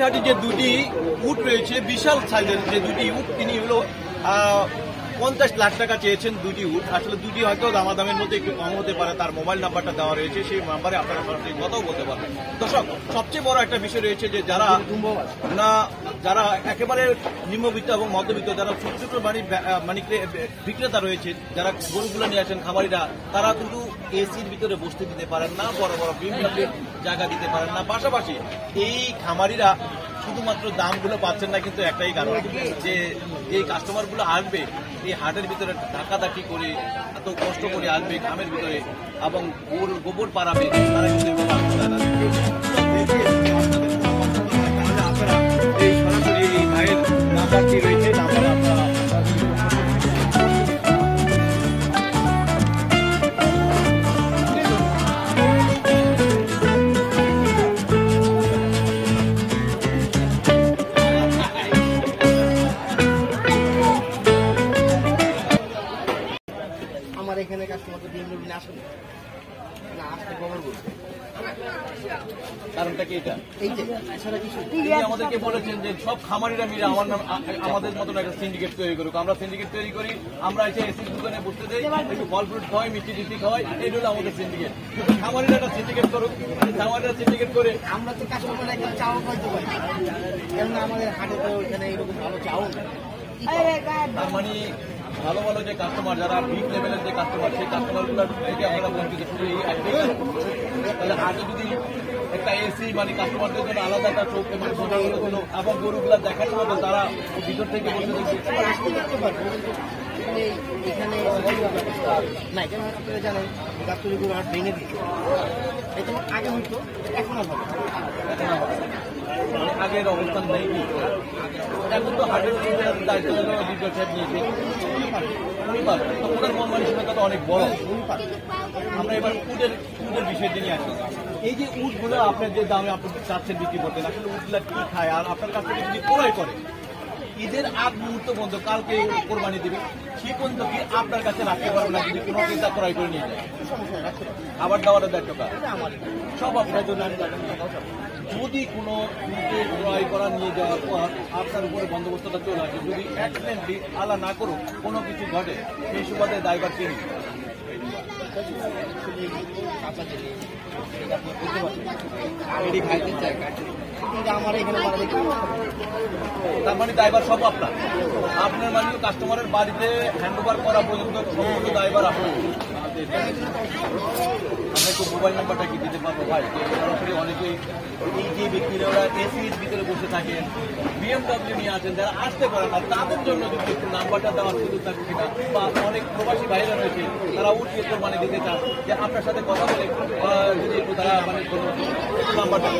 হাটে যে দুটি উট রয়েছে, বিশাল সাইজের যে দুটি উট, তিনি হলো 50 লাখ টাকা চেয়েছেন দুটি উট। আসলে দুটি হয়তো দামাদামের মধ্যে একটু কম হতে পারে। তার মোবাইল নাম্বারটা দেওয়া রয়েছে, সেই নাম্বারে আপনারা সরাসরি কথাও বলতে পারবেন। দর্শক, সবচেয়ে বড় একটা বিষয় রয়েছে যে যারা একেবারে নিম্নবিত্ত এবং মধ্যবিত্ত, যারা ছোট ছোট বিক্রেতা রয়েছে, যারা গরুগুলো নিয়ে আসেন খামারিরা, তারা কিন্তু এসির ভিতরে বসতে দিতে পারেন না, বড় বড় বিএমডব্লিউর জায়গা দিতে পারেন না। পাশাপাশি এই খামারিরা শুধুমাত্র দামগুলো পাচ্ছেন না, কিন্তু একটাই কারণ যে এই কাস্টমারগুলো আসবে এই হাটের ভিতরে ধাক্কাধাক্কি করে, এত কষ্ট করে আসবে গ্রামের ভিতরে এবং গোবর পাড়াবে, তারা কিন্তু আপনারা এই সরাসরি এই ভাইয়ের নাম্বারটি রয়েছে, নাম্বার আপনারা আমার এখানে কাস্টমার তো বিএমডব্লিউ আসে না, আসতে খবর বলছে। কারণটা কি এটা? এই যে এছাড়া কিছু তিনি আমাদেরকে বলেছেন যে সব খামারিরা মিলে আমাদের মতন একটা সিন্ডিকেট তৈরি করুক। আমরা সিন্ডিকেট তৈরি করি, আমরা এসে এসির দোকানে বসতে যাই, একটু ফল ফ্রুট খাওয়াই, মিষ্টি টিষ্টি খাওয়াই, এই হলো আমাদের সিন্ডিকেট। খামারিরা একটা সিন্ডিকেট করুক, খামারিরা সিন্ডিকেট করে আমরা তো কাস্টমার একটা চাও পাইতে পারি, কেননা আমাদের হাটে তো ওইখানে এরকম ভালো চাও না। তার মানে ভালো ভালো যে কাস্টমার, যারা বিগ লেভেলের যে কাস্টমার, সেই কাস্টমারগুলোর থেকে আপনারা বঞ্চিত। শুধু এই একটাই, তাহলে আগে যদি একটা এসি কাস্টমারদের জন্য আলাদা একটা চৌক হলো এবং গরুগুলা দেখাতে হবে, তারা ভিতর থেকে বসে আসতে করতে পারবো, এখানে না। কেন আপনারা জানেন গাছতলি গরু হাট ভেঙে দিচ্ছে, এটা আগে হয়তো এখন আর হবে, আগের অবস্থান নেই। এখন তো হাটের দায়িত্ব বিদ্যুৎ সাহেব নিয়েছে, উনি পারবেন, তো ওদের মন মানসিকতা তো অনেক বড়। আমরা এবার উটের বিষয়টি নিয়ে আসি। এই যে উটগুলো আপনার যে দামে আপনি চাচ্ছেন বিক্রি করতেন, আসলে উটগুলা কি খায়, আর আপনার কাছ থেকে যদি ক্রয় করে ঈদের আগ মুহূর্ত পর্যন্ত, কালকে কোরবানি দেবে, সেই পর্যন্ত কি আপনার কাছে রাখতে পারবে না যদি কোনো ক্রেতা ক্রয় করে নিয়ে যায়? খাবার দাবারের দায়িত্ব সব আপনার জন্য। যদি কোনো ক্রয় করা নিয়ে যাওয়ার পর আপনার উপরে বন্দোবস্তটা চলে আসে, যদি অ্যাক্সিডেন্টলি আলা না করুক, কোনো কিছু ঘটে, সেই সুবাদে দায়ভার কে নিবে? তার মানে দায়ভার সব আপনার। আপনার মানে কাস্টমারের বাড়িতে হ্যান্ড ওভার করা পর্যন্ত সমস্ত দায়ভার আপনার। আমরা একটু মোবাইল নাম্বারটা কি দিতে পারবো ভাই? সরাসরি অনেকেই এই যে ব্যক্তিরা ওরা এসির ভিতরে বসে থাকেন, বিএমডব্লিউ নিয়ে আসেন, যারা আসতে পারে না, তাদের জন্য যদি একটু নাম্বারটা দেওয়ার সুযোগ থাকে কিনা, বা অনেক প্রবাসী ভাইরা রয়েছে তারা উঠিয়ে কোরবানি দিতে চান, যে আপনার সাথে কথা বলে যদি একটু তারা কোনো নাম্বারটা